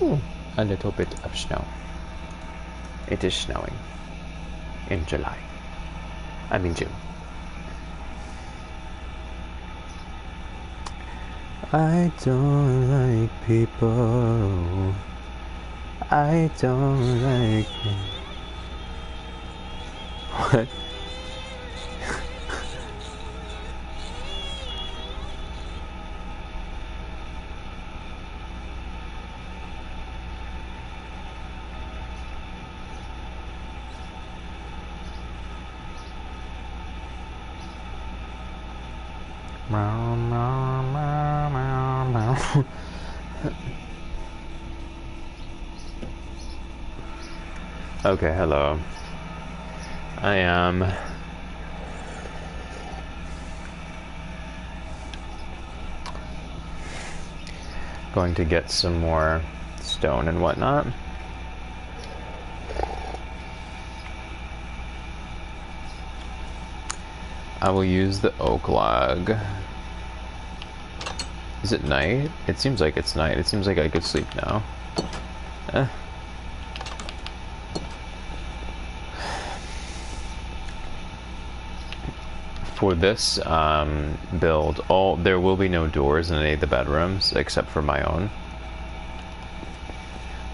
Ooh, a little bit of snow. It is snowing in July. I mean June. I don't like people. I don't like them. What? Okay, hello. I am going to get some more stone and whatnot. I will use the oak log. Is it night? It seems like it's night. It seems like I could sleep now. For this build, there will be no doors in any of the bedrooms except for my own.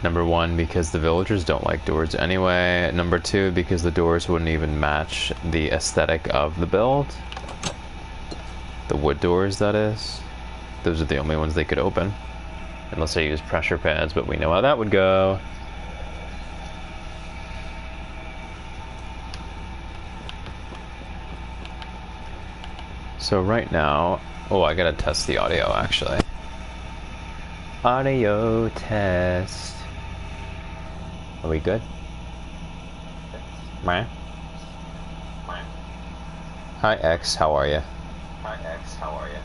Number one, because the villagers don't like doors anyway. Number two, because the doors wouldn't even match the aesthetic of the build. The wood doors, that is. Those are the only ones they could open. Unless I use pressure pads, but we know how that would go. So right now... Oh, I gotta test the audio, actually. Audio test. Are we good? Meh? Hi, X. How are you? Hi, X. How are you?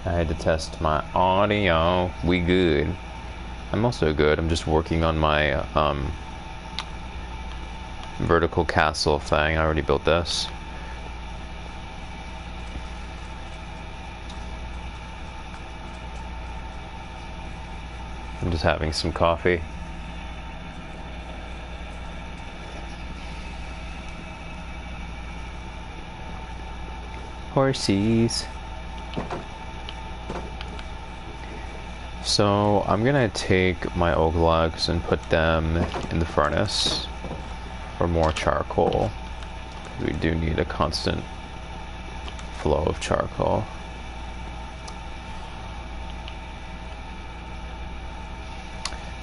I had to test my audio. We good. I'm also good. I'm just working on my vertical castle thing. I already built this. I'm just having some coffee. Horsies. So I'm gonna take my oak logs and put them in the furnace for more charcoal. We do need a constant flow of charcoal.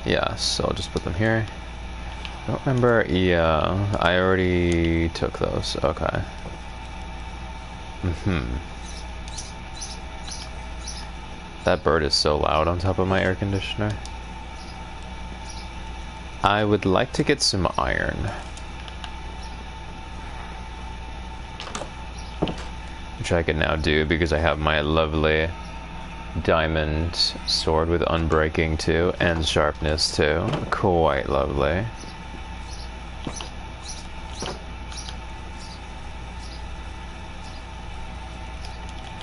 Yeah, so I'll just put them here. I don't remember. Yeah, I already took those. Okay. That bird is so loud on top of my air conditioner. I would like to get some iron. Which I can now do because I have my lovely diamond sword with unbreaking too and sharpness too. Quite lovely.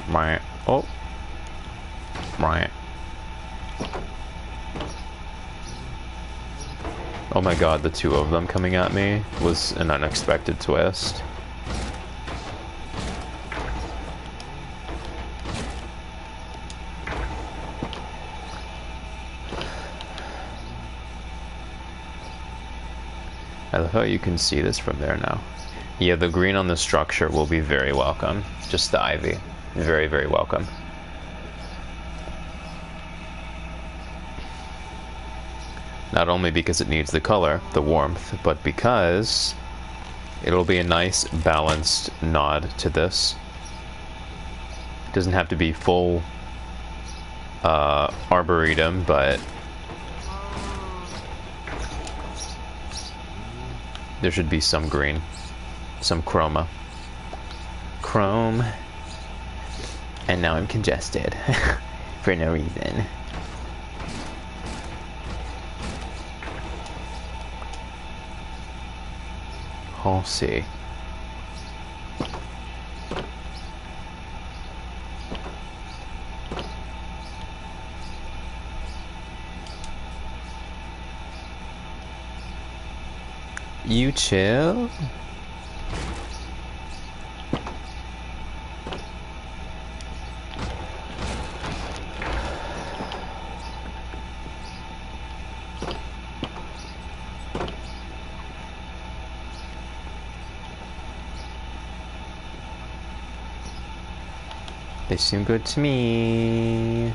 Right. Oh. Right. Oh my god, the two of them coming at me was an unexpected twist. I love how you can see this from there now. Yeah, the green on the structure will be very welcome. Just the ivy. Very, very welcome. Not only because it needs the color, the warmth, but because it'll be a nice balanced nod to this. It doesn't have to be full arboretum, but there should be some green, some chroma. Chrome. And now I'm congested for no reason. I'll see. You chill? They seem good to me.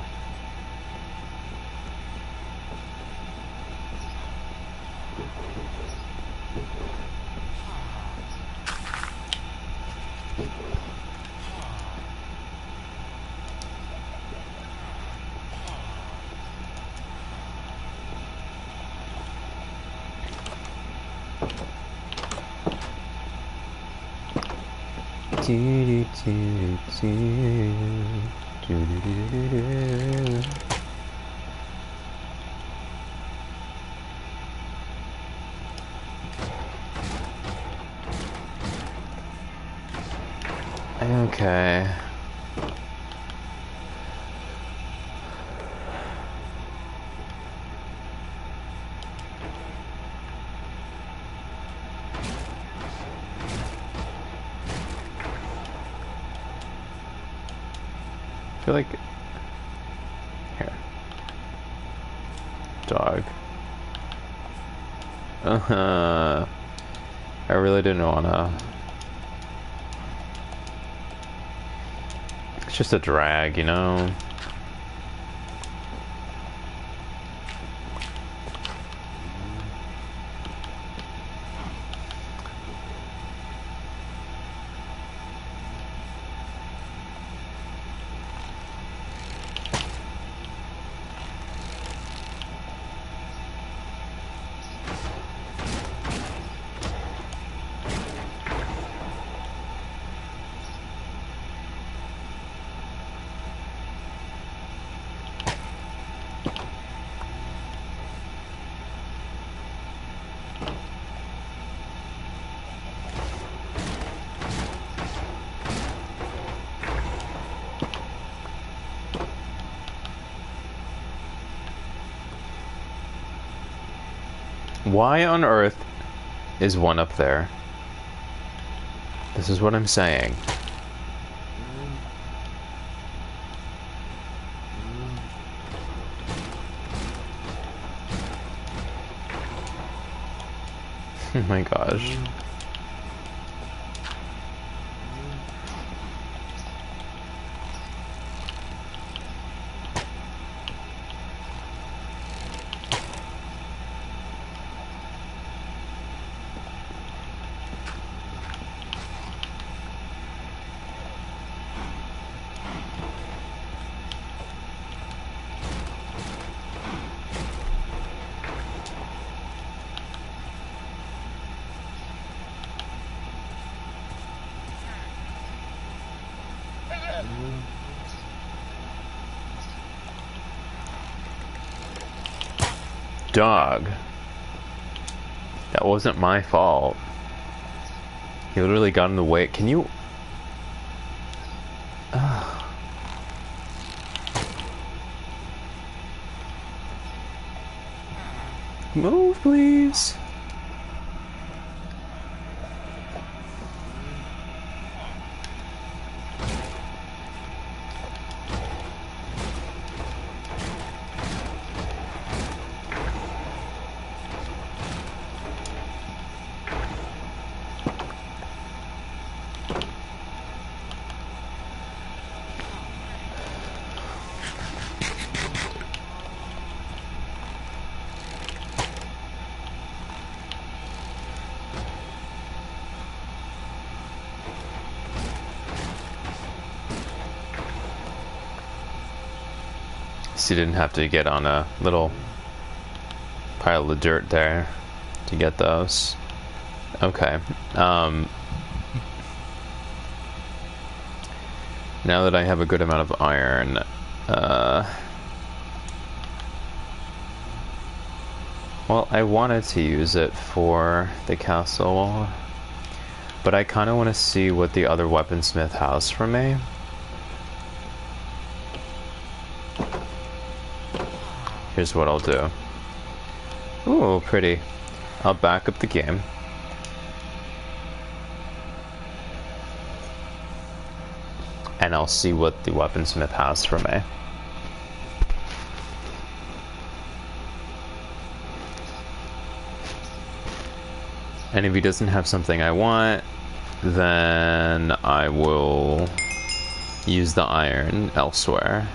Okay. I feel like... Here. Dog. I really didn't wanna... It's just a drag, you know? Why on earth is one up there? This is what I'm saying. Oh my gosh. Dog. That wasn't my fault. He literally got in the way. Can you... Move, please. So you didn't have to get on a little pile of dirt there to get those. Okay. Now that I have a good amount of iron, well, I wanted to use it for the castle, but I kind of want to see what the other weaponsmith has for me. Here's what I'll do. Ooh, pretty. I'll back up the game. and I'll see what the weaponsmith has for me. And if he doesn't have something I want, then I will use the iron elsewhere.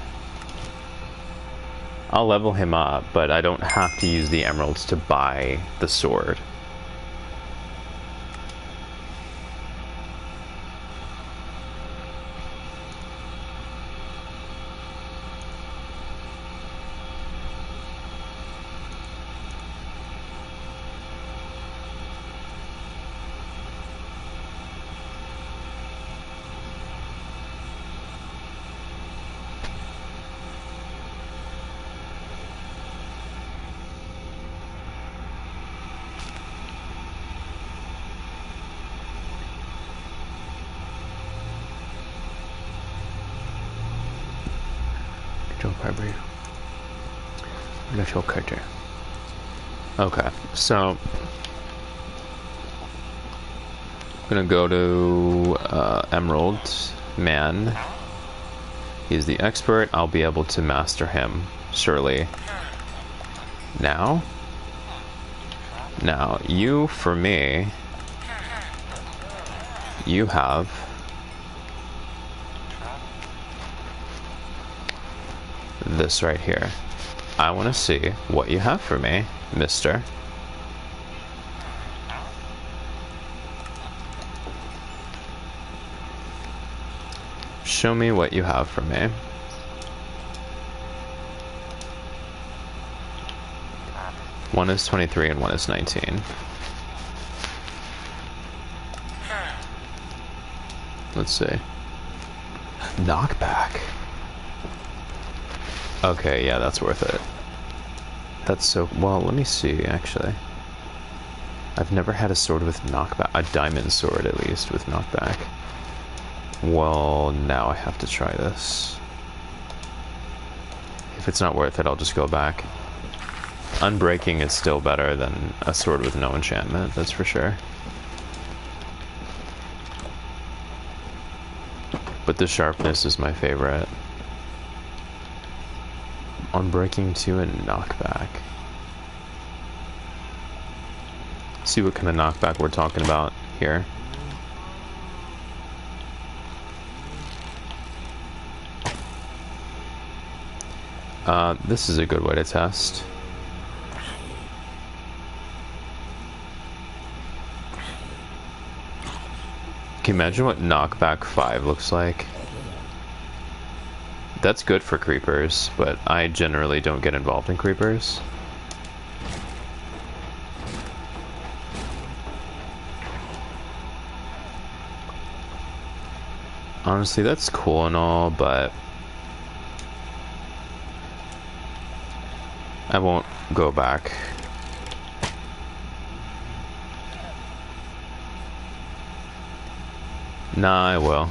I'll level him up, but I don't have to use the emeralds to buy the sword. Okay, so I'm gonna go to Emerald Man. He's the expert. I'll be able to master him, surely. Now, you, for me, you have this right here. I want to see what you have for me, mister. Show me what you have for me. One is 23 and one is 19. Let's see. Knockback. Okay, yeah, that's worth it. That's so... Well, let me see, actually. I've never had a sword with knockback. A diamond sword, at least, with knockback. Well, now I have to try this. If it's not worth it, I'll just go back. Unbreaking is still better than a sword with no enchantment, that's for sure. But the sharpness is my favorite. Unbreaking 2 and knockback. See what kind of knockback we're talking about here. This is a good way to test. Can you imagine what knockback 5 looks like? That's good for creepers, but I generally don't get involved in creepers. Honestly, that's cool and all, but I won't go back. Nah, I will.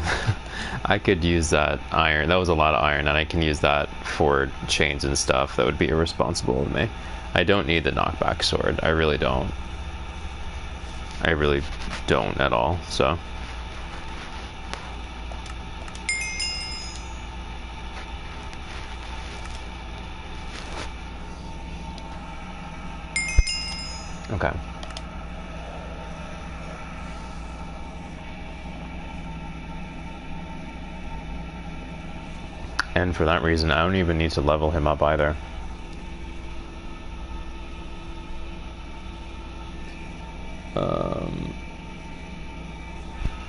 I could use that iron. That was a lot of iron, and I can use that for chains and stuff. That would be irresponsible of me. I don't need the knockback sword. I really don't. I really don't at all, so... Okay. And for that reason, I don't even need to level him up either.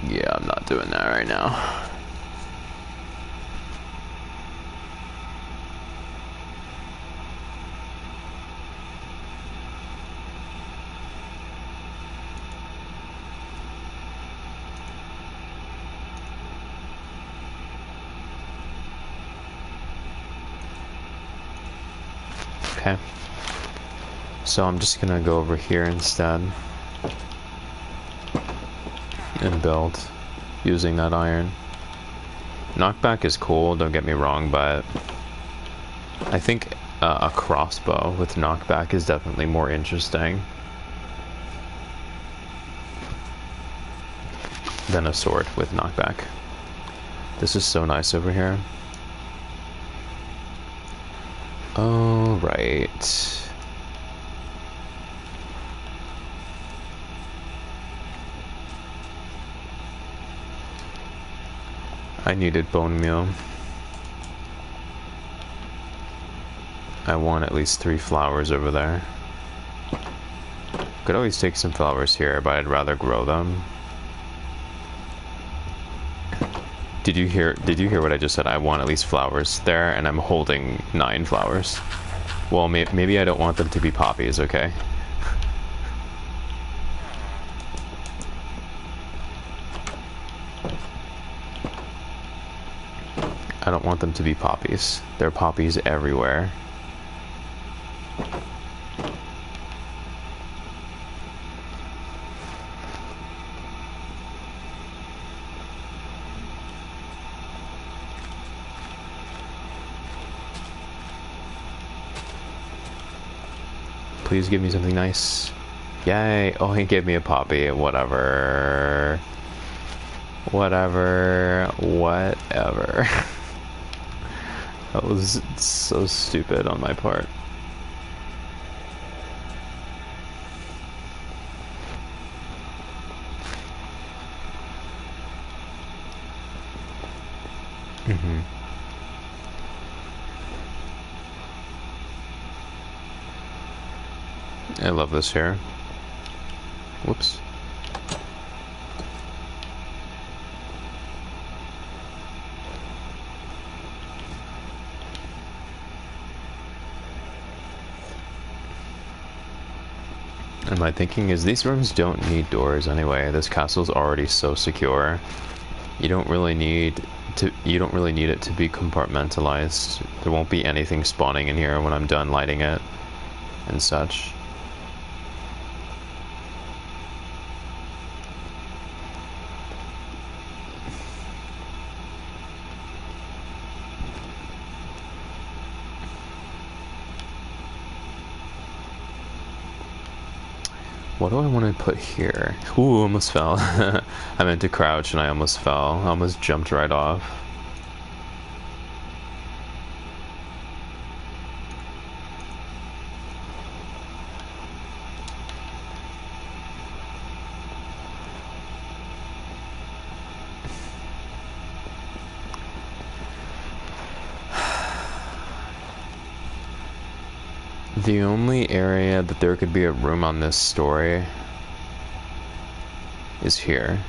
Yeah, I'm not doing that right now. Okay. So I'm just gonna go over here instead and build using that iron. Knockback is cool, don't get me wrong, but I think a crossbow with knockback is definitely more interesting than a sword with knockback. This is so nice over here. All right. I needed bone meal. I want at least 3 flowers over there. Could always take some flowers here, but I'd rather grow them. Did you hear what I just said? I want at least flowers there, and I'm holding 9 flowers. Well, maybe I don't want them to be poppies, okay? I don't want them to be poppies. There are poppies everywhere. Please give me something nice. Yay. Oh, he gave me a poppy. Whatever. Whatever. Whatever. That was so stupid on my part. Mm-hmm. I love this here. Whoops. And my thinking is these rooms don't need doors anyway. This castle's already so secure. You don't really need it to be compartmentalized. There won't be anything spawning in here when I'm done lighting it and such. What do I want to put here? Ooh, almost fell. I meant to crouch and I almost fell. I almost jumped right off. The only area that there could be a room on this story is here.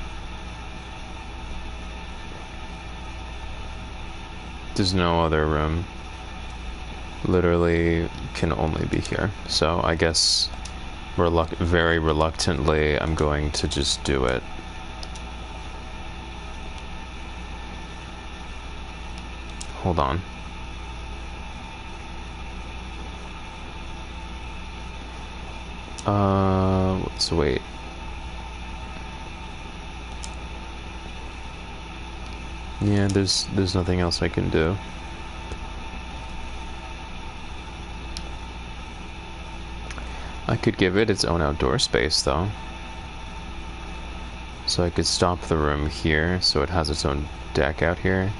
There's no other room. Literally can only be here. So I guess very reluctantly I'm going to just do it. Hold on. Let's wait. Yeah, there's nothing else I can do. I could give it its own outdoor space though. So I could stop the room here so it has its own deck out here.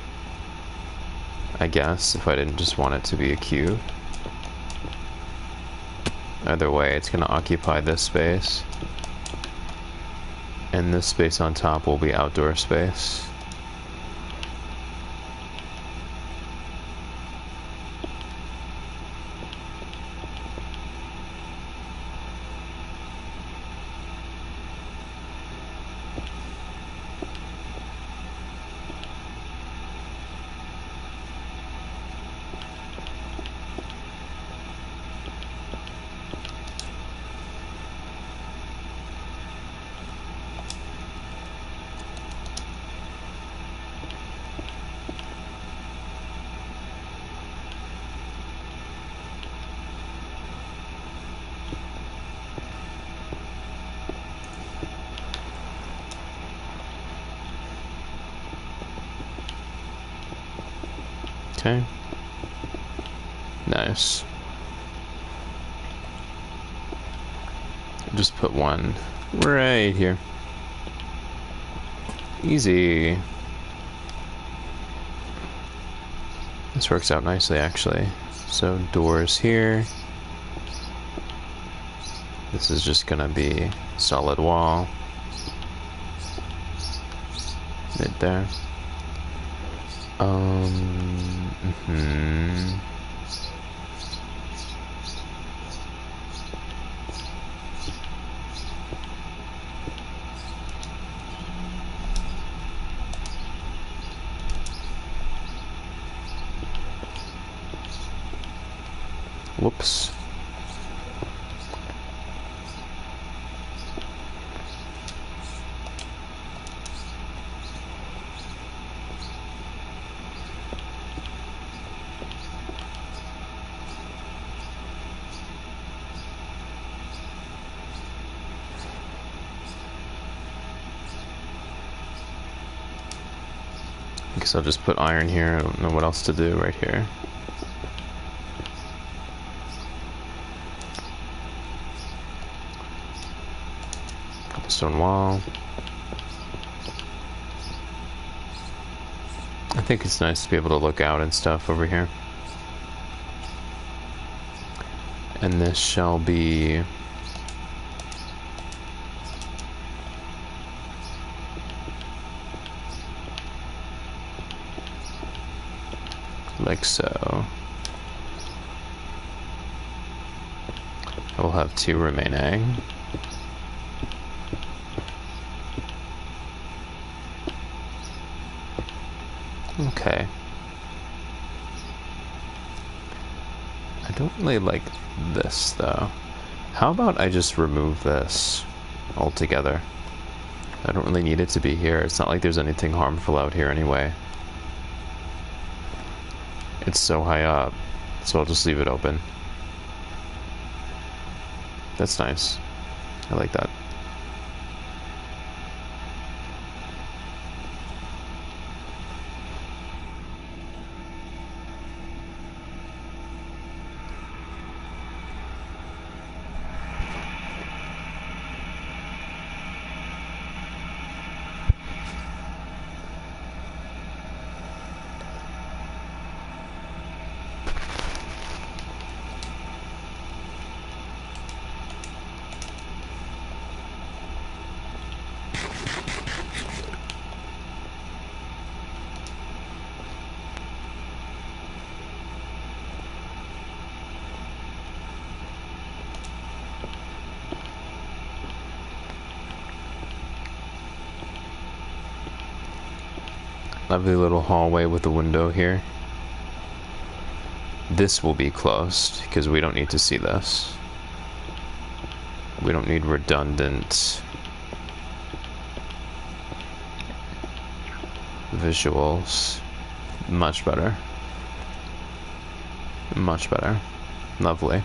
I guess, if I didn't just want it to be a cube. Either way, it's going to occupy this space. And this space on top will be outdoor space. Okay. Nice. Just put one right here. Easy. This works out nicely, actually. So doors here. This is just gonna be solid wall. Right there. Whoops. I guess I'll just put iron here. I don't know what else to do right here. Cobblestone wall. I think it's nice to be able to look out and stuff over here. And this shall be... like so. I will have 2 remaining. Okay. I don't really like this though. How about I just remove this altogether? I don't really need it to be here. It's not like there's anything harmful out here anyway. It's so high up, so I'll just leave it open. That's nice. I like that. Lovely little hallway with a window here. This will be closed because we don't need to see this. We don't need redundant visuals. Much better. Much better. Lovely.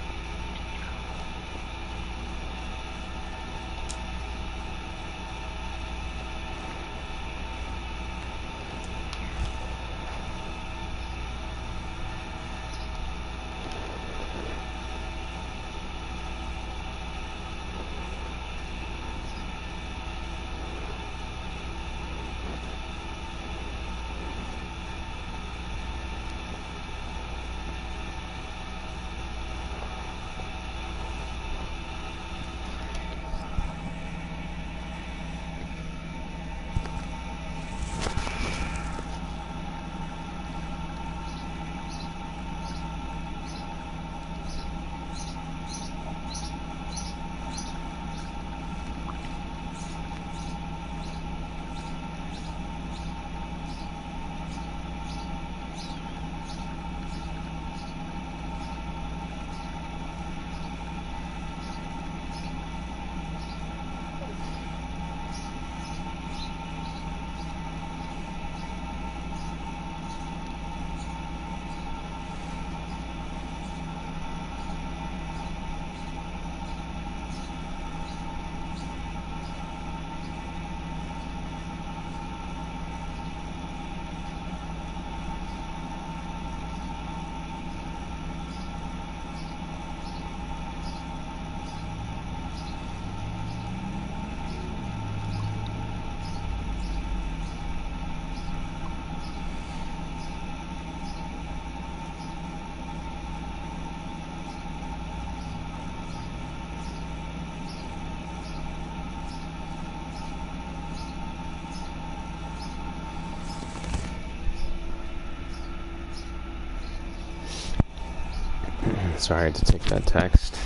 Sorry, I had to take that text.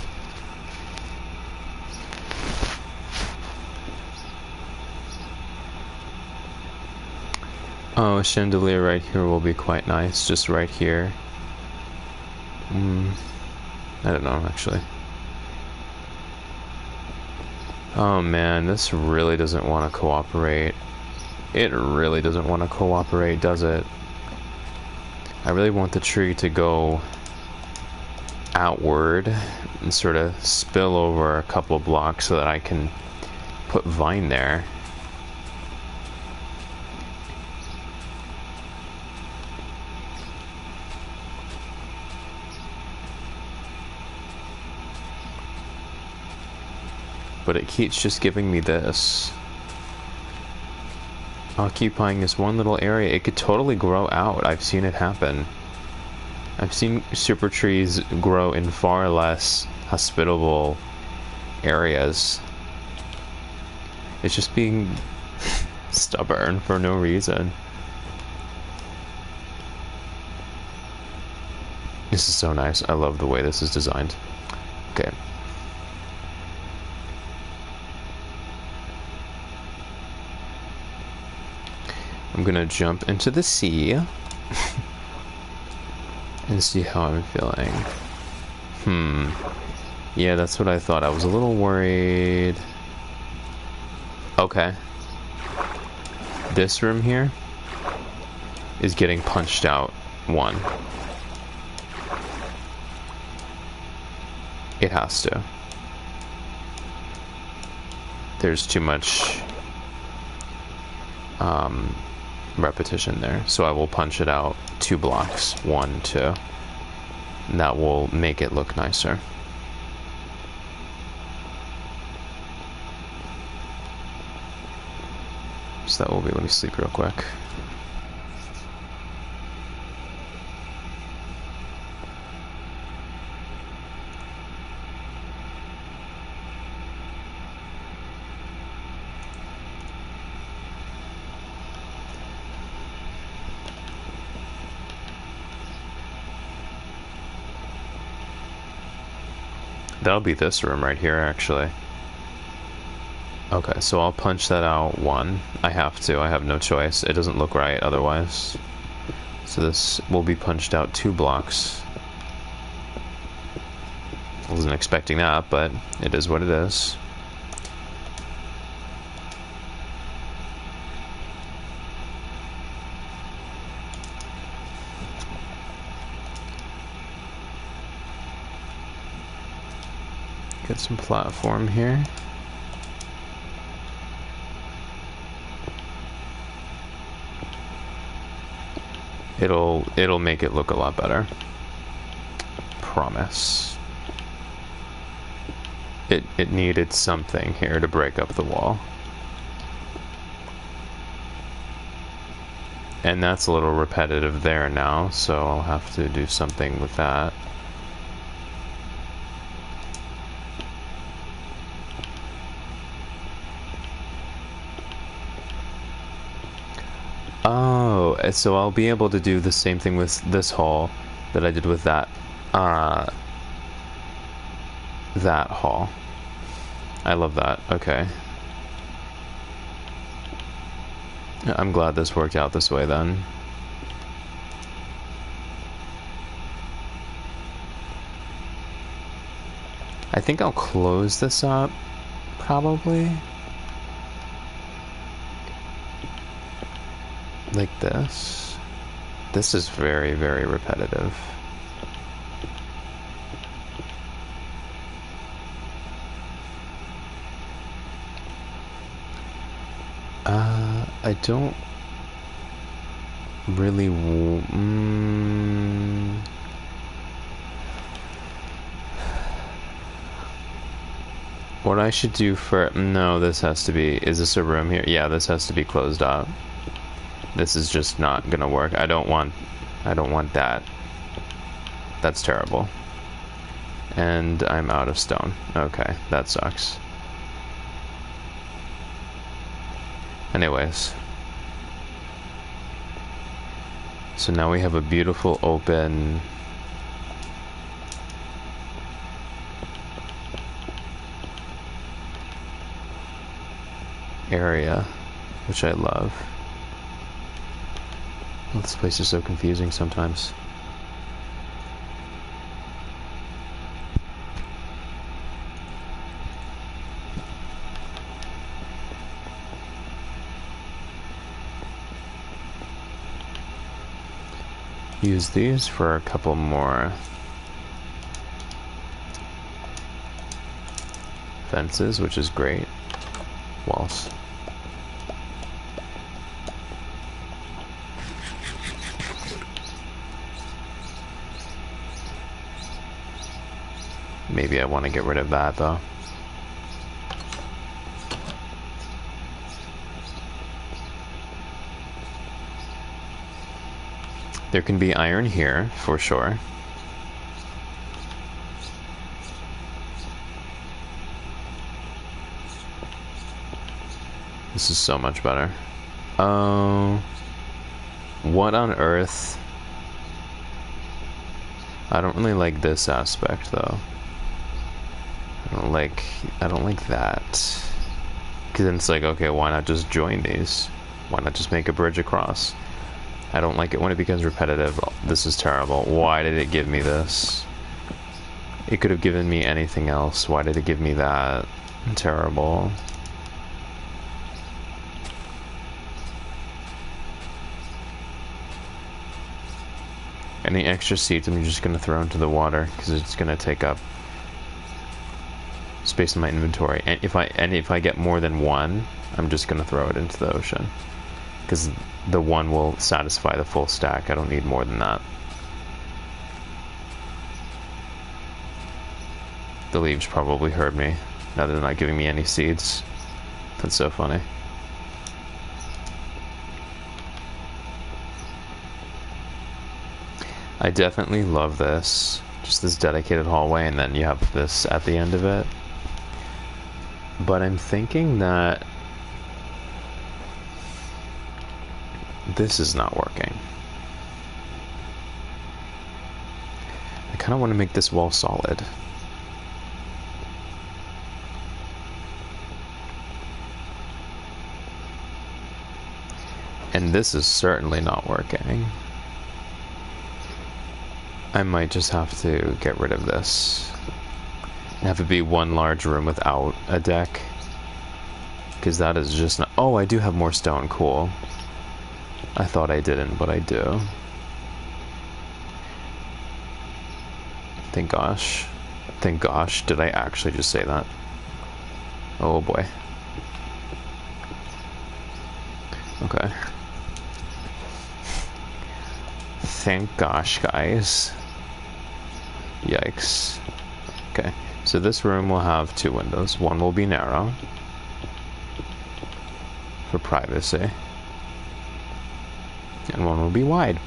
Oh, a chandelier right here will be quite nice, just right here. I don't know, actually. Oh man, this really doesn't want to cooperate. It really doesn't want to cooperate, does it? I really want the tree to go outward and sort of spill over a couple of blocks so that I can put vine there. But it keeps just giving me this. Occupying this one little area. It could totally grow out. I've seen it happen. I've seen super trees grow in far less hospitable areas. It's just being stubborn for no reason. This is so nice. I love the way this is designed. Okay. I'm gonna jump into the sea and see how I'm feeling. Yeah, that's what I thought. I was a little worried. Okay. This room here is getting punched out one. It has to. There's too much repetition there, so I will punch it out 2 blocks, 1, 2, and that will make it look nicer. So that will be, let me sleep real quick. That'll be this room right here, actually. Okay, so I'll punch that out 1. I have to. I have no choice. It doesn't look right otherwise. So this will be punched out 2 blocks. I wasn't expecting that, but it is what it is. Get some platform here. It'll make it look a lot better. Promise. It needed something here to break up the wall. And that's a little repetitive there now, so I'll have to do something with that. Oh, so I'll be able to do the same thing with this hall that I did with that hall. I love that. Okay. I'm glad this worked out this way then. I think I'll close this up, probably. Like this. This is very, very repetitive. I don't really what I should do for no, this has to be, is this a room here? Yeah, this has to be closed up. This is just not gonna work. I don't want that. That's terrible. And I'm out of stone. Okay, that sucks. Anyways. So now we have a beautiful open area, which I love. Oh, this place is so confusing sometimes. Use these for a couple more fences, which is great. Walls. Maybe I want to get rid of that though. There can be iron here, for sure. This is so much better. What on earth? I don't really like this aspect, though. I don't like that. Because then it's like, okay, why not just join these? Why not just make a bridge across? I don't like it when it becomes repetitive. This is terrible. Why did it give me this? It could have given me anything else. Why did it give me that? Terrible. Any extra seeds I'm just going to throw into the water because it's going to take up space in my inventory. And if I get more than one, I'm just going to throw it into the ocean. Because the one will satisfy the full stack. I don't need more than that. The leaves probably heard me. Now they're not giving me any seeds. That's so funny. I definitely love this. Just this dedicated hallway, and then you have this at the end of it. But I'm thinking that this is not working. I kind of want to make this wall solid. And this is certainly not working. I might just have to get rid of this. Have it be one large room without a deck. Because that is just not... Oh, I do have more stone. Cool. I thought I didn't, but I do. Thank gosh. Thank gosh. Did I actually just say that? Oh boy. Okay. Thank gosh, guys. Yikes. Okay. So this room will have two windows. One will be narrow. For privacy. And one will be wide.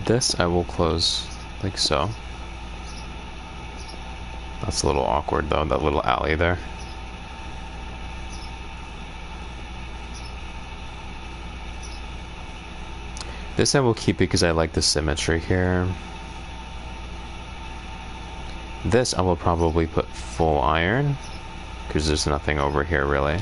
This I will close like so. That's a little awkward though, that little alley there. This I will keep because I like the symmetry here. This I will probably put full iron because there's nothing over here really.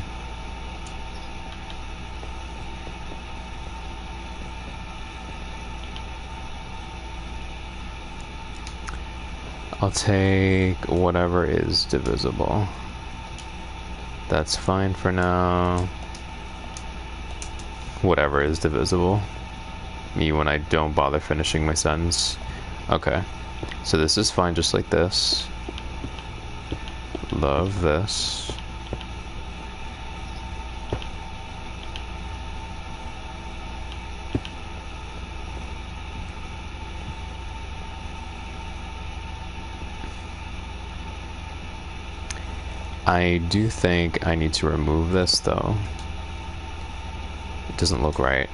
I'll take whatever is divisible. That's fine for now. Whatever is divisible. Me when I don't bother finishing my sentence. Okay. So this is fine just like this. Love this. I do think I need to remove this though. It doesn't look right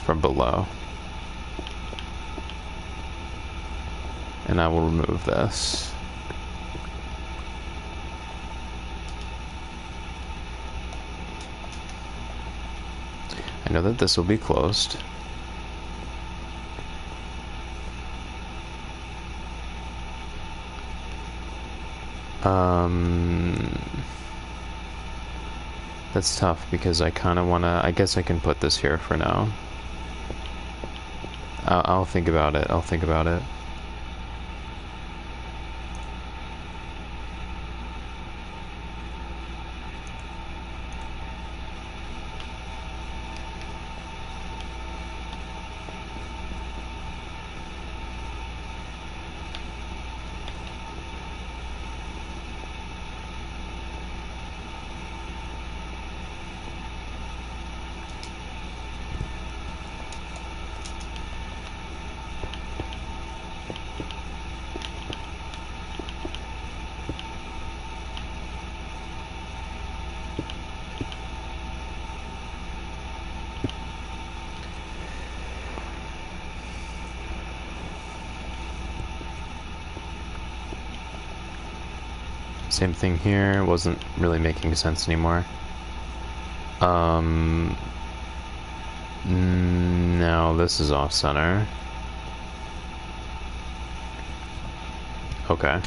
from below. And I will remove this. I know that this will be closed. That's tough because I kind of want to, I guess I can put this here for now. I'll think about it. I'll think about it. Same thing here, wasn't really making sense anymore. Now this is off center. Okay.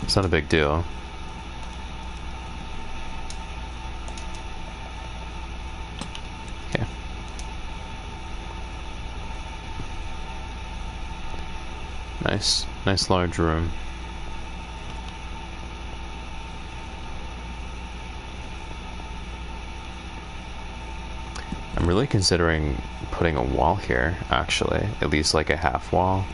It's not a big deal. Okay. Nice large room. I'm really considering putting a wall here, actually. At least like a half wall.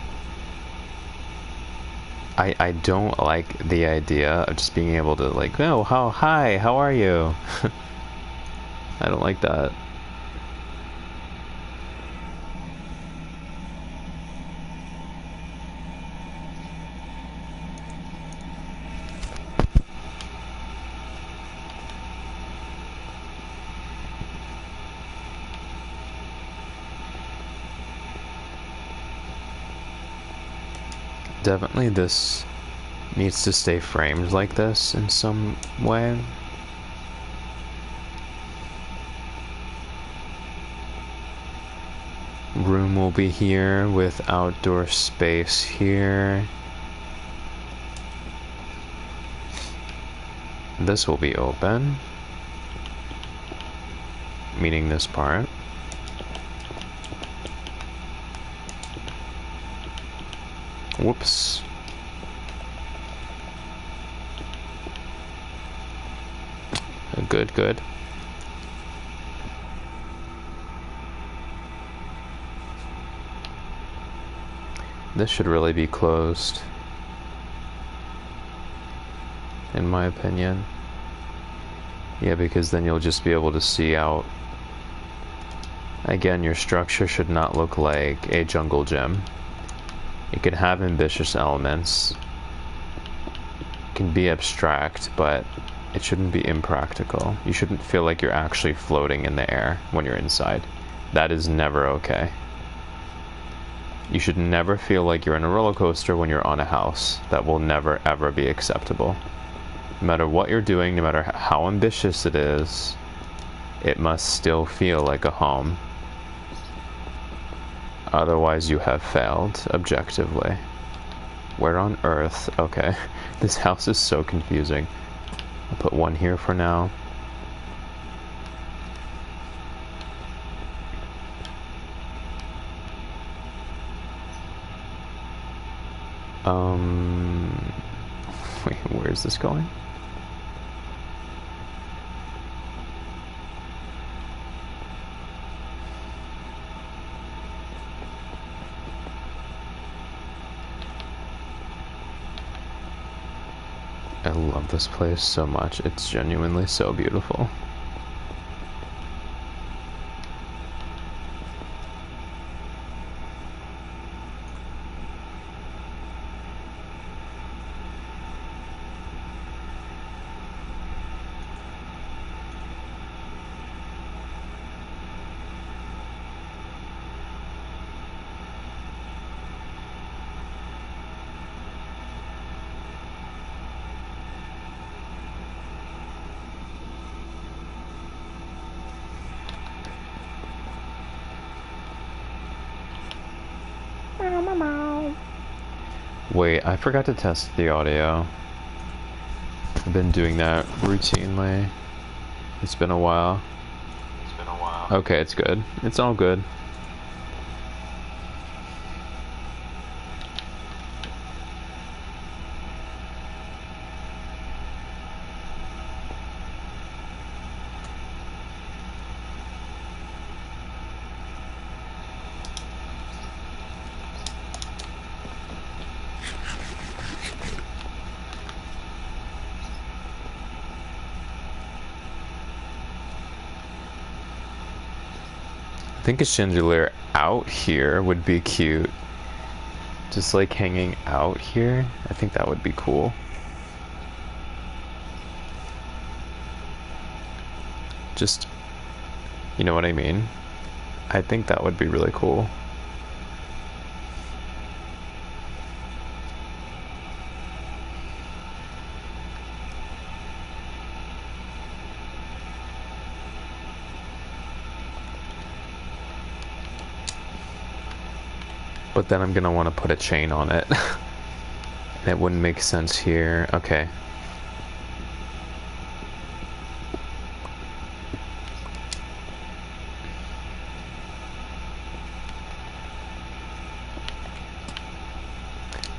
I don't like the idea of just being able to like, oh, hi, how are you? I don't like that. Definitely this needs to stay framed like this in some way. Room will be here with outdoor space here. This will be open, meaning this part. Whoops. Good. This should really be closed, in my opinion. Yeah, because then you'll just be able to see out. Again, your structure should not look like a jungle gym. It can have ambitious elements. It can be abstract, but it shouldn't be impractical. You shouldn't feel like you're actually floating in the air when you're inside. That is never okay. You should never feel like you're in a roller coaster when you're on a house. That will never ever be acceptable. No matter what you're doing, no matter how ambitious it is, it must still feel like a home. Otherwise you have failed, objectively. Where on earth? Okay, this house is so confusing. I'll put one here for now. Wait, where is this going? I love this place so much. It's genuinely so beautiful. Wait, I forgot to test the audio. I've been doing that routinely. It's been a while. Okay, it's good. It's all good. I think a chandelier out here would be cute. Just like hanging out here. I think that would be cool. Just, you know what I mean? I think that would be really cool. But then I'm gonna want to put a chain on it. And it wouldn't make sense here. Okay.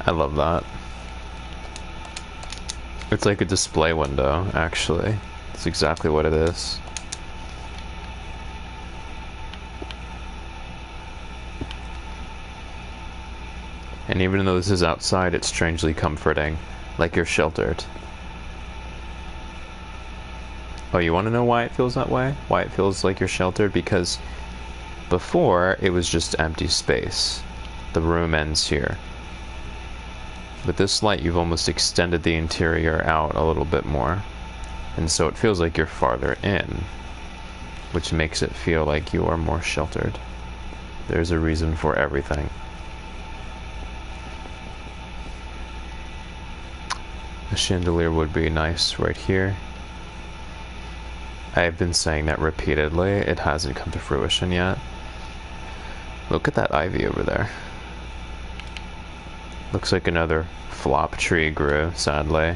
I love that. It's like a display window, actually. It's exactly what it is. And even though this is outside, it's strangely comforting, like you're sheltered. Oh, you want to know why it feels that way? Why it feels like you're sheltered? Because before, it was just empty space. The room ends here. With this light, you've almost extended the interior out a little bit more. And so it feels like you're farther in, which makes it feel like you are more sheltered. There's a reason for everything. A chandelier would be nice right here. I've been saying that repeatedly. It hasn't come to fruition yet. Look at that ivy over there. Looks like another flop tree grew, sadly.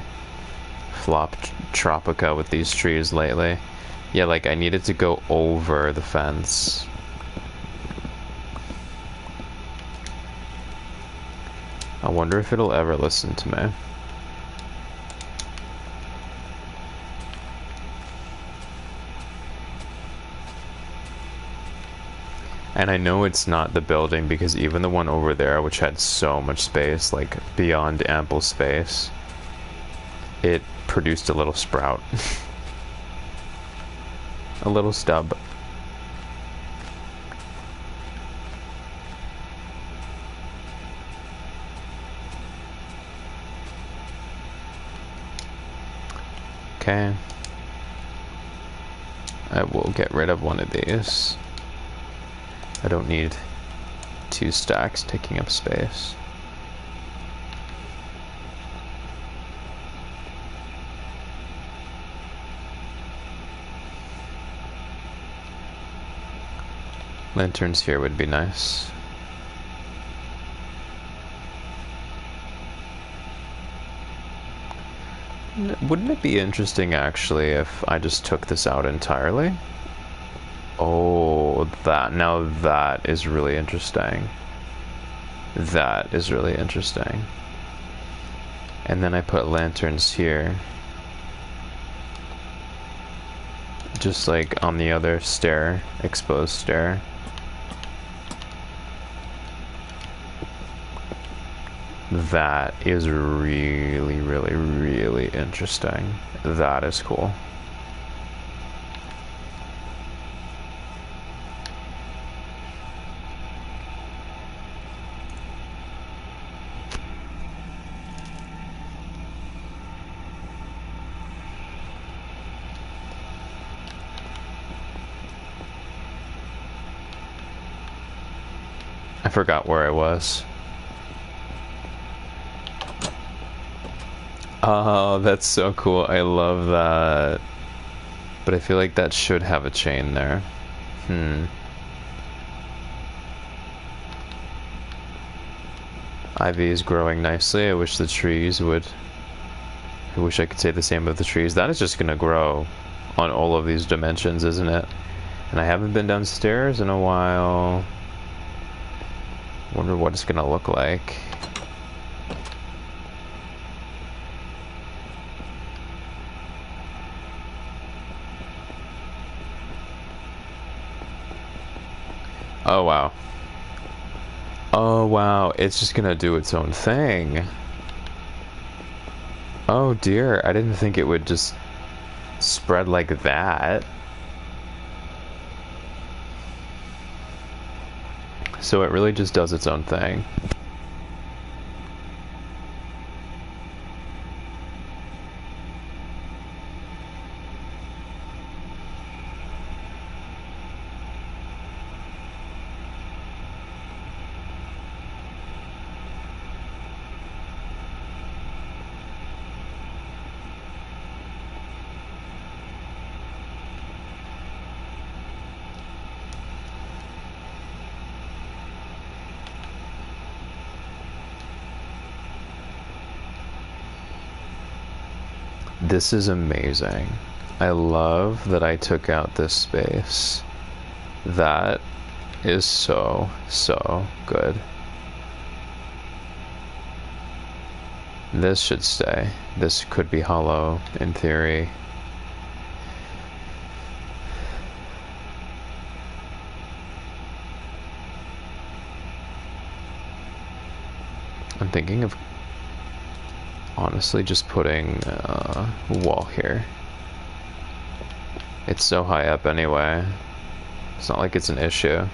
Flop tropica with these trees lately. Yeah, like I needed to go over the fence. I wonder if it'll ever listen to me. And I know it's not the building because even the one over there, which had so much space, like beyond ample space, it produced a little sprout. A little stub. Okay. I will get rid of one of these. I don't need 2 stacks taking up space. Lanterns here would be nice. Wouldn't it be interesting actually if I just took this out entirely? Oh, now that is really interesting. That is really interesting. And then I put lanterns here. Just like on the other stair, exposed stair. That is really, really, really interesting. That is cool. I forgot where I was. Oh, that's so cool. I love that. But I feel like that should have a chain there. Ivy is growing nicely. I wish the trees would... I wish I could say the same of the trees. That is just gonna grow on all of these dimensions, isn't it? And I haven't been downstairs in a while. Wonder what it's gonna look like. Oh wow. Oh wow, it's just gonna do its own thing. Oh dear, I didn't think it would just spread like that. So it really just does its own thing. This is amazing. I love that I took out this space. That is so, so good. This should stay. This could be hollow, in theory. I'm thinking of honestly just putting a wall here. It's so high up anyway. It's not like it's an issue.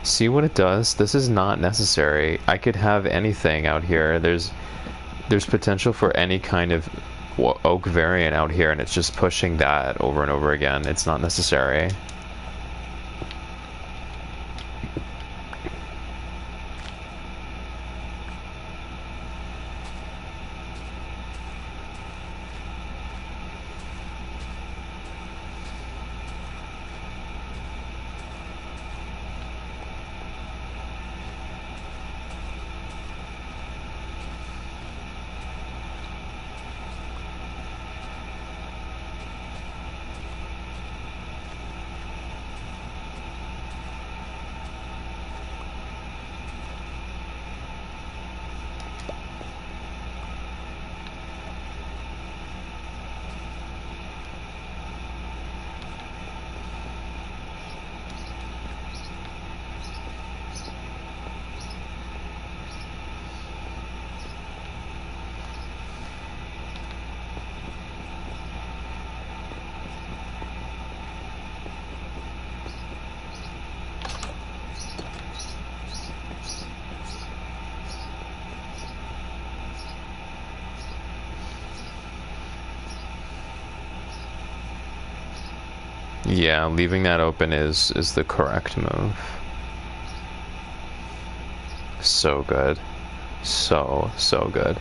See what it does? This is not necessary. I could have anything out here. There's potential for any kind of oak variant out here, and it's just pushing that over and over again. It's not necessary. Yeah, leaving that open is the correct move. So good. So, so good.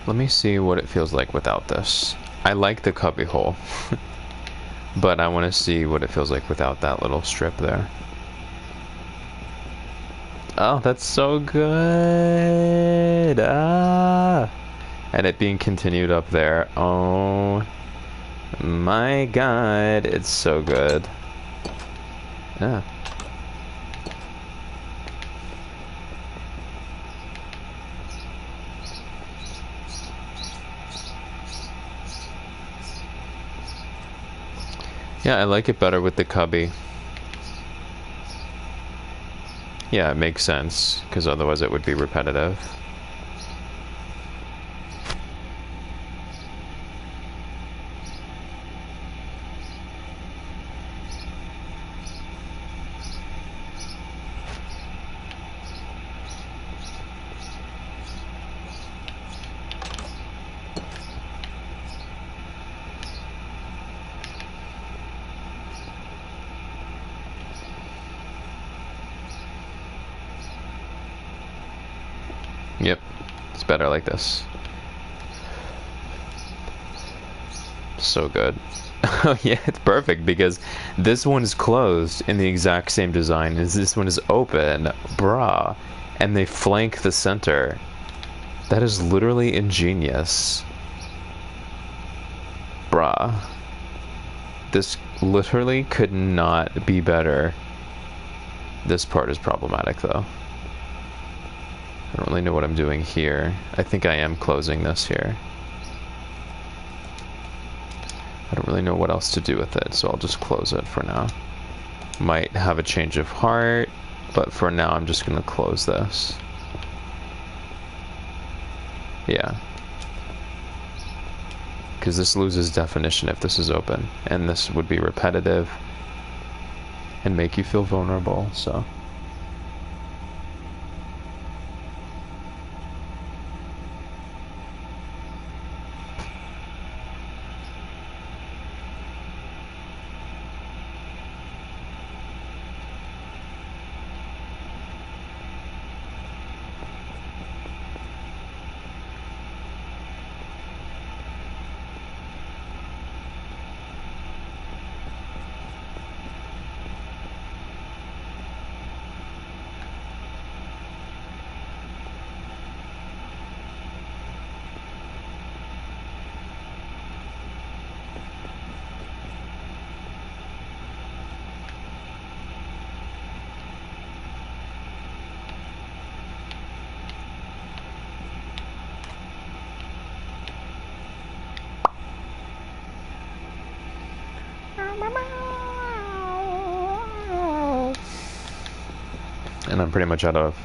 Let me see what it feels like without this. I like the cubby hole, but I want to see what it feels like without that little strip there. Oh, that's so good. Ah. And it being continued up there. Oh my god, it's so good. Yeah. Yeah, I like it better with the cubby. Yeah, it makes sense, because otherwise it would be repetitive. Yep, it's better like this. So good. Oh yeah, it's perfect because this one is closed in the exact same design as this one is open, bruh, and they flank the center. That is literally ingenious. Bruh. This literally could not be better. This part is problematic though. I don't really know what I'm doing here. I think I am closing this here. I don't really know what else to do with it, so I'll just close it for now. Might have a change of heart, but for now I'm just gonna close this. Yeah. Because this loses definition if this is open, and this would be repetitive and make you feel vulnerable, so. And I'm pretty much out of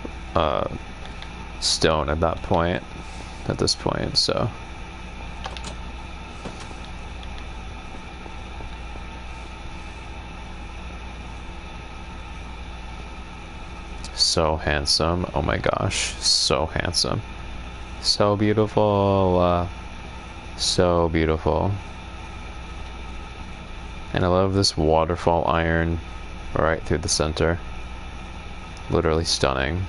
stone at this point, so. So handsome, oh my gosh, so handsome. So beautiful, so beautiful. And I love this waterfall iron right through the center. Literally stunning.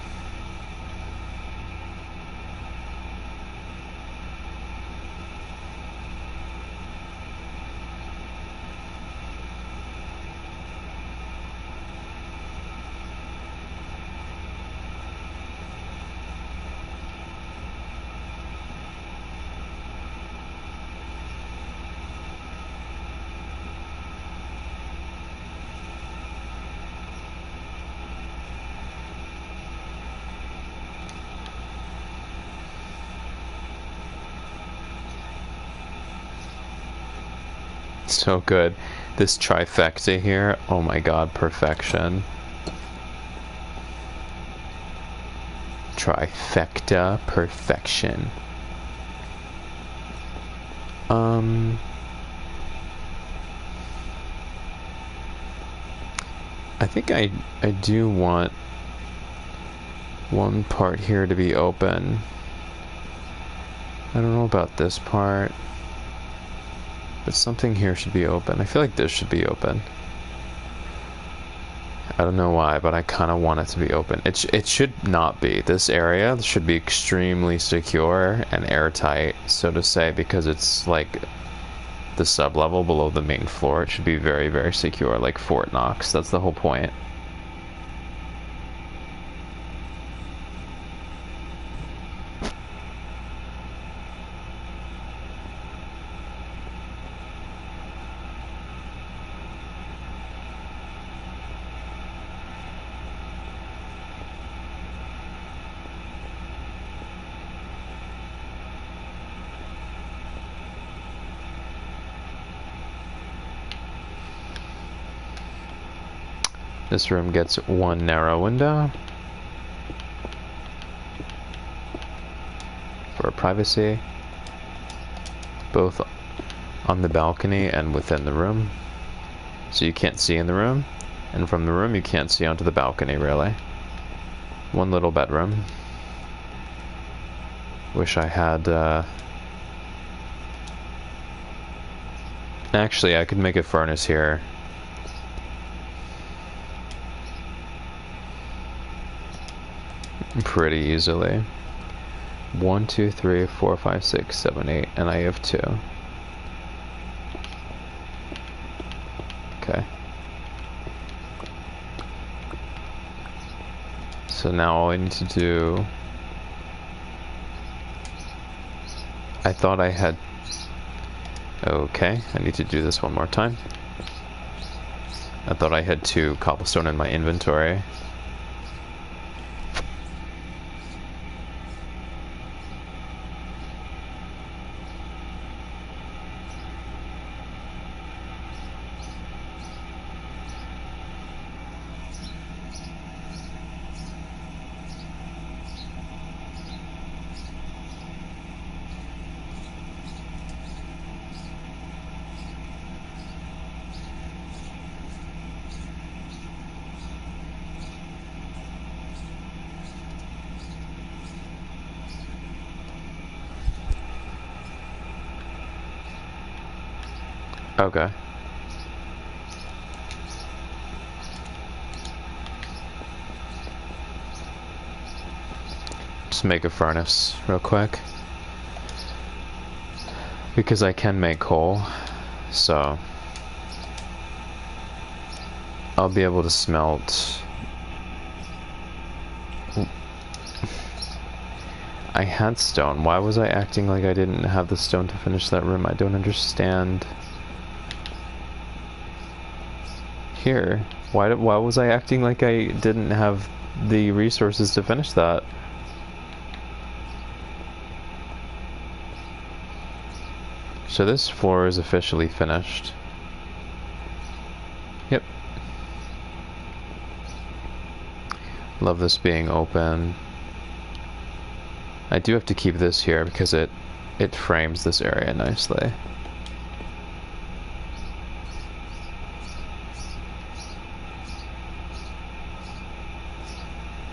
So good. This trifecta here, oh my god, perfection. Trifecta perfection. I think I do want one part here to be open. I don't know about this part, but something here should be open. I feel like this should be open. I don't know why, but I kind of want it to be open. It should not be. This area should be extremely secure and airtight, so to say, because it's like the sub-level below the main floor. It should be very, very secure, like Fort Knox. That's the whole point. This room gets one narrow window. privacy, both on the balcony and within the room. So you can't see in the room, and from the room you can't see onto the balcony, really. One little bedroom. Wish I had, actually, I could make a furnace here. Pretty easily. 1, 2, 3, 4, 5, 6, 7, 8, and I have 2. Okay. So now all I need to do... I thought I had... Okay, I need to do this one more time. I thought I had 2 cobblestone in my inventory. Okay. Just make a furnace real quick. Because I can make coal, so I'll be able to smelt. I had stone. Why was I acting like I didn't have the stone to finish that room? I don't understand. Here, why was I acting like I didn't have the resources to finish that? So this floor is officially finished. Yep. Love this being open. I do have to keep this here because it frames this area nicely.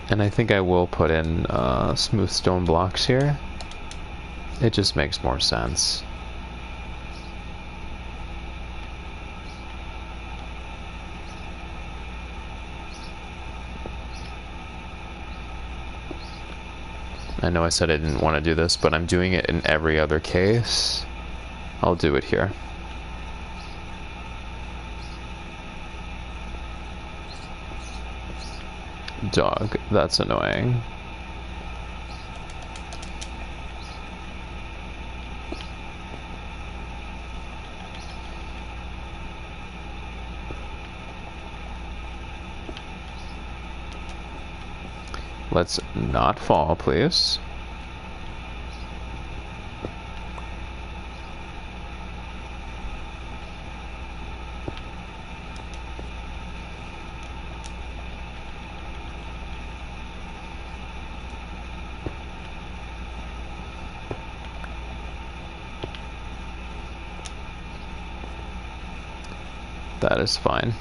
And I think I will put in smooth stone blocks here. It just makes more sense. I know I said I didn't want to do this, but I'm doing it in every other case. I'll do it here. Dog, that's annoying. Let's not fall, please. That is fine.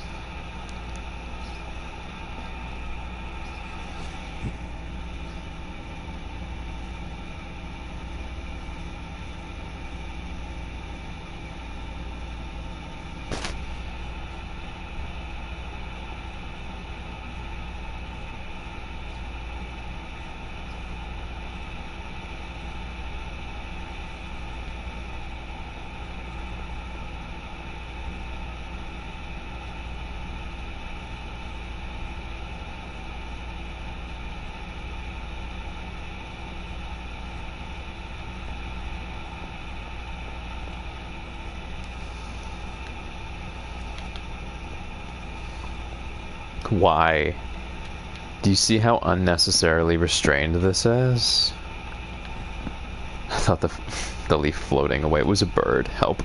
Why? Do you see how unnecessarily restrained this is? I thought the leaf floating away was a bird. Help.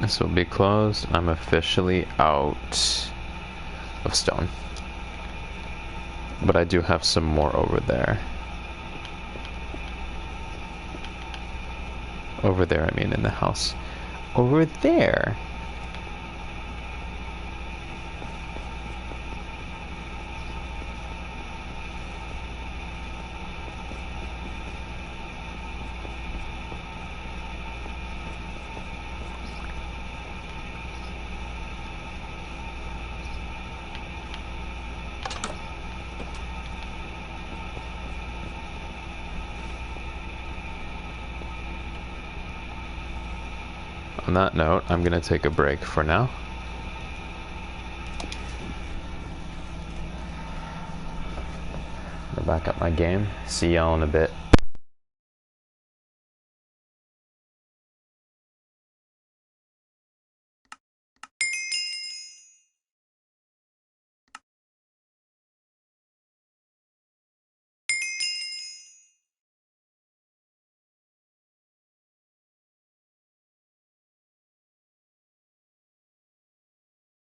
This will be closed. I'm officially out of stone. But I do have some more over there. Over there, I mean, in the house. Over there! On that note, I'm gonna take a break for now. Back up my game. See y'all in a bit.